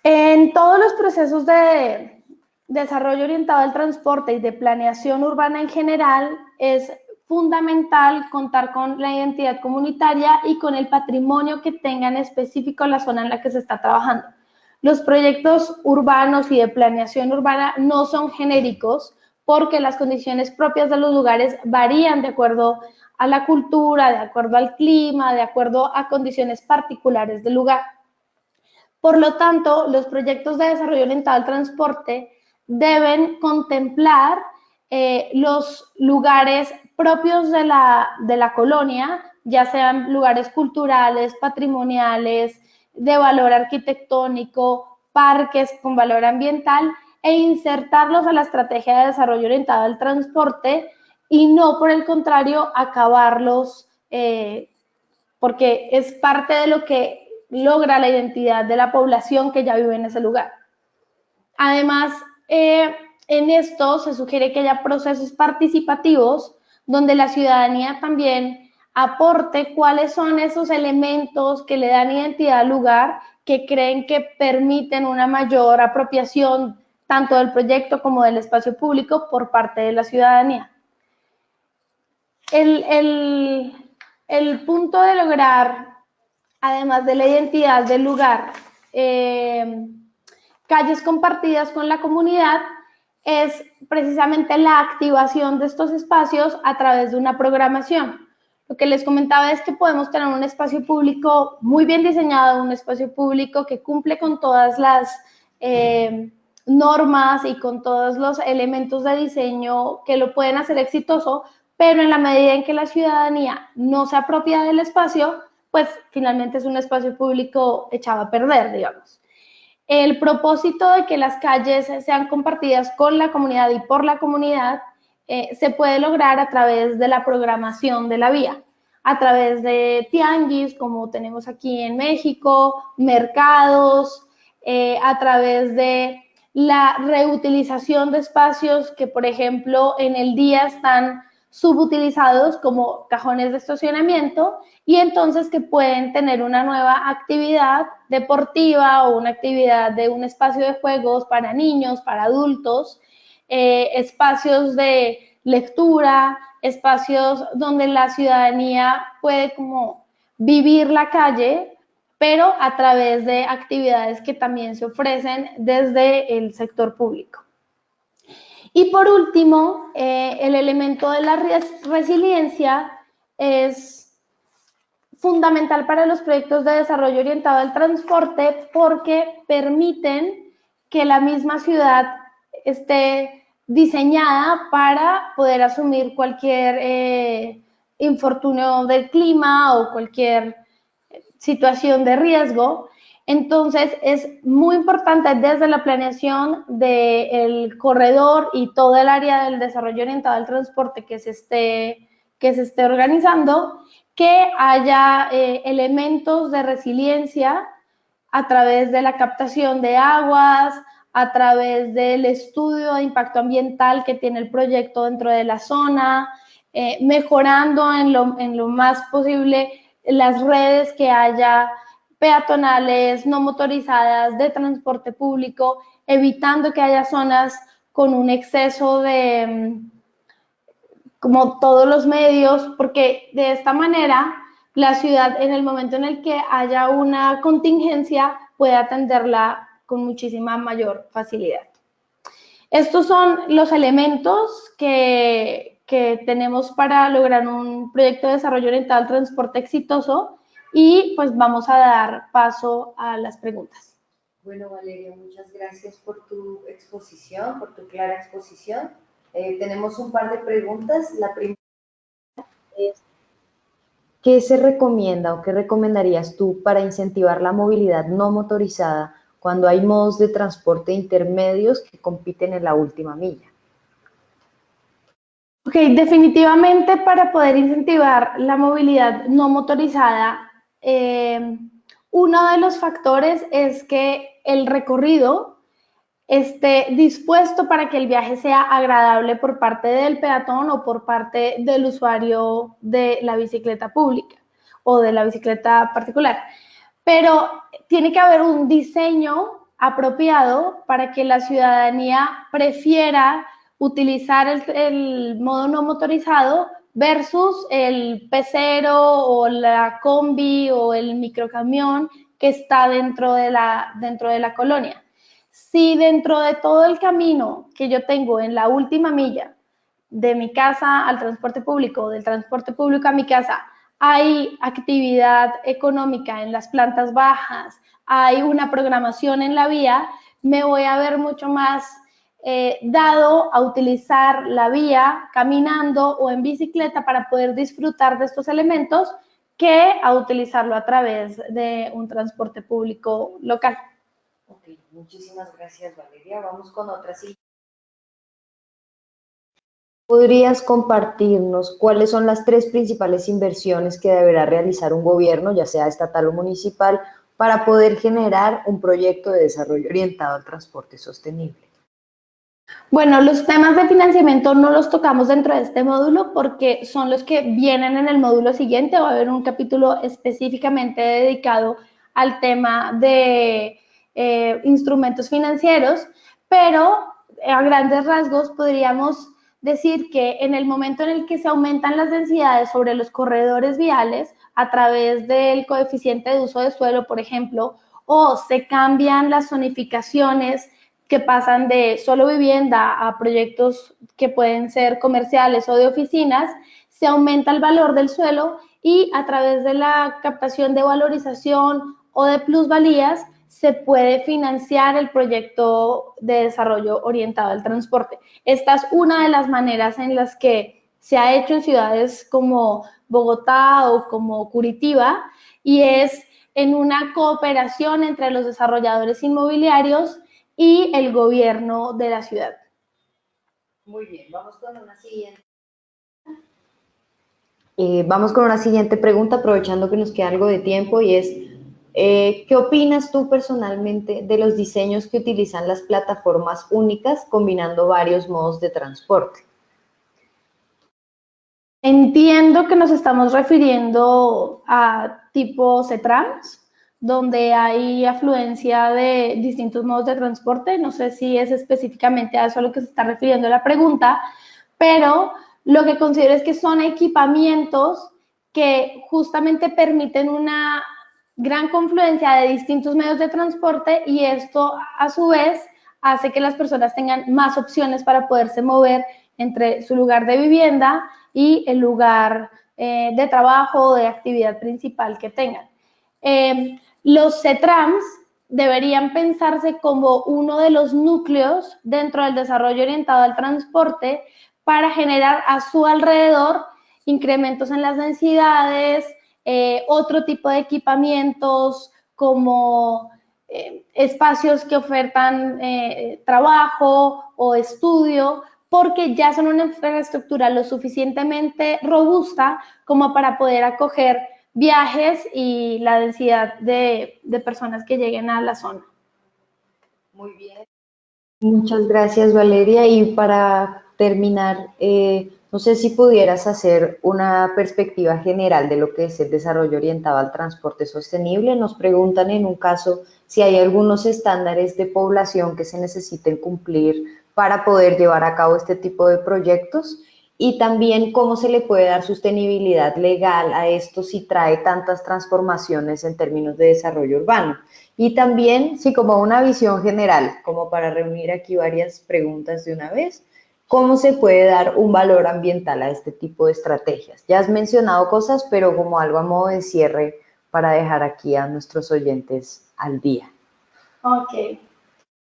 En todos los procesos de desarrollo orientado al transporte y de planeación urbana en general, es fundamental contar con la identidad comunitaria y con el patrimonio que tenga en específico la zona en la que se está trabajando. Los proyectos urbanos y de planeación urbana no son genéricos porque las condiciones propias de los lugares varían de acuerdo a la cultura, de acuerdo al clima, de acuerdo a condiciones particulares del lugar. Por lo tanto, los proyectos de desarrollo orientado al transporte deben contemplar los lugares propios de la colonia ya sean lugares culturales, patrimoniales, de valor arquitectónico, parques con valor ambiental, e insertarlos a la estrategia de desarrollo orientado al transporte y no, por el contrario, acabarlos, porque es parte de lo que logra la identidad de la población que ya vive en ese lugar. Además, en esto se sugiere que haya procesos participativos donde la ciudadanía también aporte cuáles son esos elementos que le dan identidad al lugar, que creen que permiten una mayor apropiación tanto del proyecto como del espacio público por parte de la ciudadanía. El punto de lograr, además de la identidad del lugar, calles compartidas con la comunidad, es precisamente la activación de estos espacios a través de una programación. Lo que les comentaba es que podemos tener un espacio público muy bien diseñado, un espacio público que cumple con todas las normas y con todos los elementos de diseño que lo pueden hacer exitoso, pero en la medida en que la ciudadanía no se apropia del espacio, pues finalmente es un espacio público echado a perder, digamos. El propósito de que las calles sean compartidas con la comunidad y por la comunidad se puede lograr a través de la programación de la vía, a través de tianguis, como tenemos aquí en México, mercados, a través de la reutilización de espacios que, por ejemplo, en el día están subutilizados como cajones de estacionamiento y entonces que pueden tener una nueva actividad deportiva o una actividad de un espacio de juegos para niños, para adultos, espacios de lectura, espacios donde la ciudadanía puede como vivir la calle, pero a través de actividades que también se ofrecen desde el sector público. Y por último, el elemento de la resiliencia es fundamental para los proyectos de desarrollo orientado al transporte porque permiten que la misma ciudad esté diseñada para poder asumir cualquier infortunio del clima o cualquier situación de riesgo. Entonces, es muy importante desde la planeación del corredor y todo el área del desarrollo orientado al transporte que se esté organizando, que haya elementos de resiliencia a través de la captación de aguas, a través del estudio de impacto ambiental que tiene el proyecto dentro de la zona, mejorando en lo más posible las redes que haya peatonales, no motorizadas, de transporte público, evitando que haya zonas con un exceso de, como todos los medios, porque de esta manera la ciudad en el momento en el que haya una contingencia puede atenderla con muchísima mayor facilidad. Estos son los elementos que tenemos para lograr un proyecto de desarrollo orientado al transporte exitoso y pues vamos a dar paso a las preguntas. Bueno, Valeria, muchas gracias por tu exposición, por tu clara exposición. Tenemos un par de preguntas. La primera es, ¿qué se recomienda o qué recomendarías tú para incentivar la movilidad no motorizada cuando hay modos de transporte intermedios que compiten en la última milla? Ok, definitivamente para poder incentivar la movilidad no motorizada, uno de los factores es que el recorrido esté dispuesto para que el viaje sea agradable por parte del peatón o por parte del usuario de la bicicleta pública o de la bicicleta particular. Pero tiene que haber un diseño apropiado para que la ciudadanía prefiera utilizar el modo no motorizado versus el pecero o la combi o el microcamión que está dentro de la colonia. Si dentro de todo el camino que yo tengo en la última milla de mi casa al transporte público, del transporte público a mi casa, hay actividad económica en las plantas bajas, hay una programación en la vía, me voy a ver mucho más dado a utilizar la vía caminando o en bicicleta para poder disfrutar de estos elementos que a utilizarlo a través de un transporte público local. Ok, muchísimas gracias, Valeria. Vamos con otra. Sí. ¿Podrías compartirnos cuáles son las tres principales inversiones que deberá realizar un gobierno, ya sea estatal o municipal, para poder generar un proyecto de desarrollo orientado al transporte sostenible? Bueno, los temas de financiamiento no los tocamos dentro de este módulo porque son los que vienen en el módulo siguiente. Va a haber un capítulo específicamente dedicado al tema de instrumentos financieros, pero a grandes rasgos podríamos decir que en el momento en el que se aumentan las densidades sobre los corredores viales a través del coeficiente de uso de suelo, por ejemplo, o se cambian las zonificaciones que pasan de solo vivienda a proyectos que pueden ser comerciales o de oficinas, se aumenta el valor del suelo y a través de la captación de valorización o de plusvalías se puede financiar el proyecto de desarrollo orientado al transporte. Esta es una de las maneras en las que se ha hecho en ciudades como Bogotá o como Curitiba y es en una cooperación entre los desarrolladores inmobiliarios y el gobierno de la ciudad. Muy bien, vamos con una siguiente. Vamos con una siguiente pregunta, aprovechando que nos queda algo de tiempo, y es, ¿qué opinas tú personalmente de los diseños que utilizan las plataformas únicas combinando varios modos de transporte? Entiendo que nos estamos refiriendo a tipo CETRANS, donde hay afluencia de distintos modos de transporte. No sé si es específicamente a eso a lo que se está refiriendo la pregunta, pero lo que considero es que son equipamientos que justamente permiten una gran confluencia de distintos medios de transporte y esto a su vez hace que las personas tengan más opciones para poderse mover entre su lugar de vivienda y el lugar de trabajo o de actividad principal que tengan. Los CETRAMS deberían pensarse como uno de los núcleos dentro del desarrollo orientado al transporte para generar a su alrededor incrementos en las densidades, otro tipo de equipamientos como espacios que ofertan trabajo o estudio, porque ya son una infraestructura lo suficientemente robusta como para poder acoger viajes y la densidad de personas que lleguen a la zona. Muy bien. Muchas gracias, Valeria. Y para terminar, no sé si pudieras hacer una perspectiva general de lo que es el desarrollo orientado al transporte sostenible. Nos preguntan en un caso si hay algunos estándares de población que se necesiten cumplir para poder llevar a cabo este tipo de proyectos y también cómo se le puede dar sostenibilidad legal a esto si trae tantas transformaciones en términos de desarrollo urbano. Y también, sí, como una visión general, como para reunir aquí varias preguntas de una vez, ¿cómo se puede dar un valor ambiental a este tipo de estrategias? Ya has mencionado cosas, pero como algo a modo de cierre para dejar aquí a nuestros oyentes al día. Ok.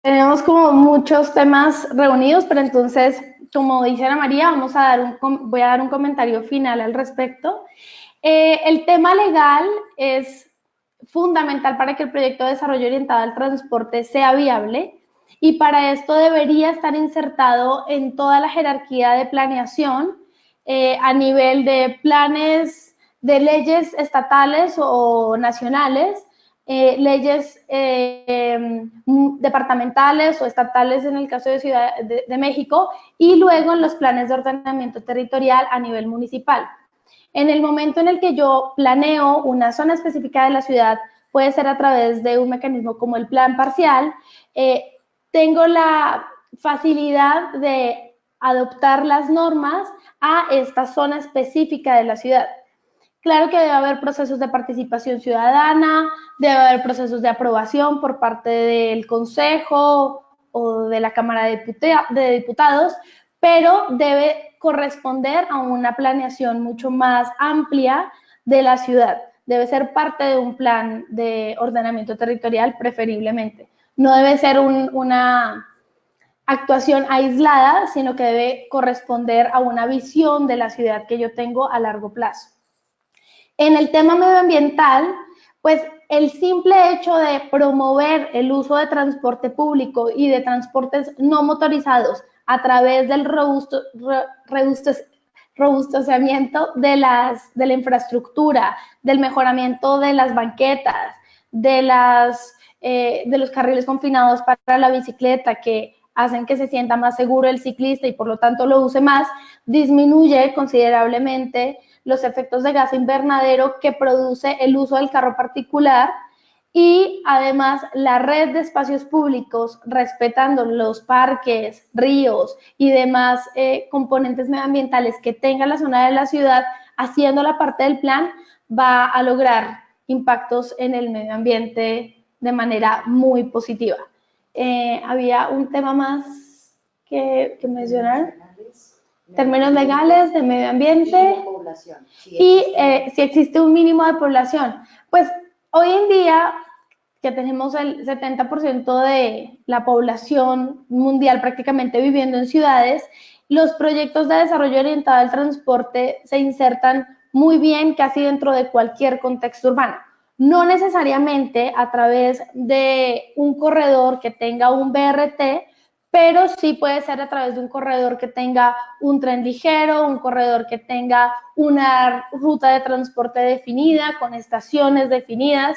Tenemos como muchos temas reunidos, pero entonces, como dice Ana María, voy a dar un comentario final al respecto. El tema legal es fundamental para que el proyecto de desarrollo orientado al transporte sea viable y para esto debería estar insertado en toda la jerarquía de planeación a nivel de planes de leyes estatales o nacionales, leyes departamentales o estatales en el caso de Ciudad de México y luego en los planes de ordenamiento territorial a nivel municipal. En el momento en el que yo planeo una zona específica de la ciudad, puede ser a través de un mecanismo como el plan parcial, tengo la facilidad de adoptar las normas a esta zona específica de la ciudad. Claro que debe haber procesos de participación ciudadana, debe haber procesos de aprobación por parte del Consejo o de la Cámara de Diputados, pero debe corresponder a una planeación mucho más amplia de la ciudad. Debe ser parte de un plan de ordenamiento territorial preferiblemente. No debe ser una actuación aislada, sino que debe corresponder a una visión de la ciudad que yo tengo a largo plazo. En el tema medioambiental, pues el simple hecho de promover el uso de transporte público y de transportes no motorizados a través del robustecimiento de la infraestructura, del mejoramiento de las banquetas, de los carriles confinados para la bicicleta, que hacen que se sienta más seguro el ciclista y por lo tanto lo use más, disminuye considerablemente los efectos de gas invernadero que produce el uso del carro particular, y además la red de espacios públicos, respetando los parques, ríos y demás componentes medioambientales que tenga la zona de la ciudad, haciendo la parte del plan, va a lograr impactos en el medio ambiente de manera muy positiva. Había un tema más que mencionar. Términos legales de medio ambiente y si existe un mínimo de población. Pues hoy en día, que tenemos el 70% de la población mundial prácticamente viviendo en ciudades, los proyectos de desarrollo orientado al transporte se insertan muy bien casi dentro de cualquier contexto urbano. No necesariamente a través de un corredor que tenga un BRT, pero sí puede ser a través de un corredor que tenga un tren ligero, un corredor que tenga una ruta de transporte definida, con estaciones definidas.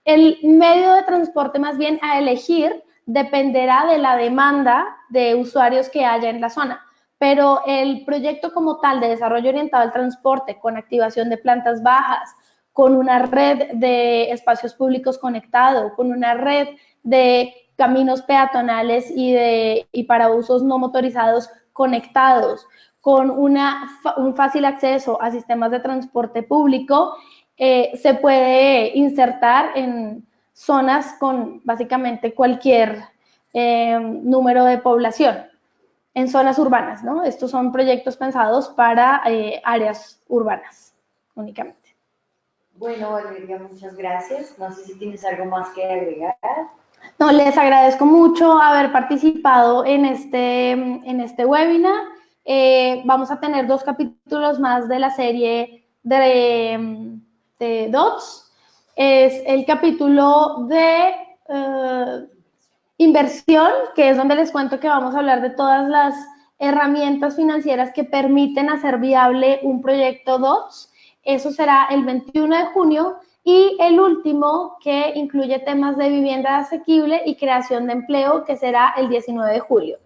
El medio de transporte más bien a elegir dependerá de la demanda de usuarios que haya en la zona, pero el proyecto como tal de desarrollo orientado al transporte, con activación de plantas bajas, con una red de espacios públicos conectados, con una red de caminos peatonales y para usos no motorizados conectados, con un fácil acceso a sistemas de transporte público, se puede insertar en zonas con básicamente cualquier número de población, en zonas urbanas, ¿no? Estos son proyectos pensados para áreas urbanas únicamente. Bueno, Valeria, muchas gracias. No sé si tienes algo más que agregar. No, les agradezco mucho haber participado en este webinar. Vamos a tener 2 capítulos más de la serie de DOTS. Es el capítulo de inversión, que es donde les cuento que vamos a hablar de todas las herramientas financieras que permiten hacer viable un proyecto DOTS. Eso será el 21 de junio. Y el último, que incluye temas de vivienda asequible y creación de empleo, que será el 19 de julio.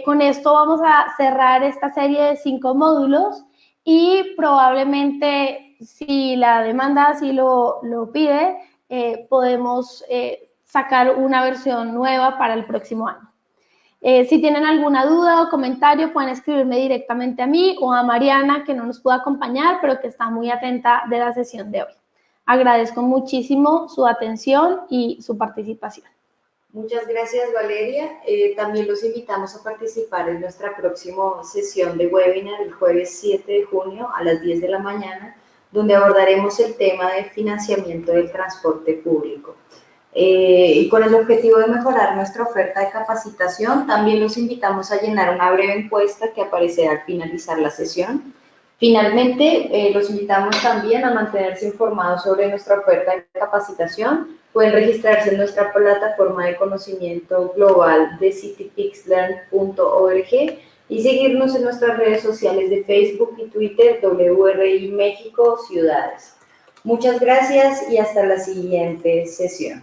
Con esto vamos a cerrar esta serie de 5 módulos y probablemente, si la demanda así lo pide, podemos sacar una versión nueva para el próximo año. Si tienen alguna duda o comentario, pueden escribirme directamente a mí o a Mariana, que no nos pudo acompañar, pero que está muy atenta de la sesión de hoy. Agradezco muchísimo su atención y su participación. Muchas gracias, Valeria. También los invitamos a participar en nuestra próxima sesión de webinar el jueves 7 de junio a las 10 de la mañana, donde abordaremos el tema de financiamiento del transporte público. Y con el objetivo de mejorar nuestra oferta de capacitación, también los invitamos a llenar una breve encuesta que aparecerá al finalizar la sesión. Finalmente, los invitamos también a mantenerse informados sobre nuestra oferta de capacitación. Pueden registrarse en nuestra plataforma de conocimiento global de citypixlearn.org y seguirnos en nuestras redes sociales de Facebook y Twitter WRI México Ciudades. Muchas gracias y hasta la siguiente sesión.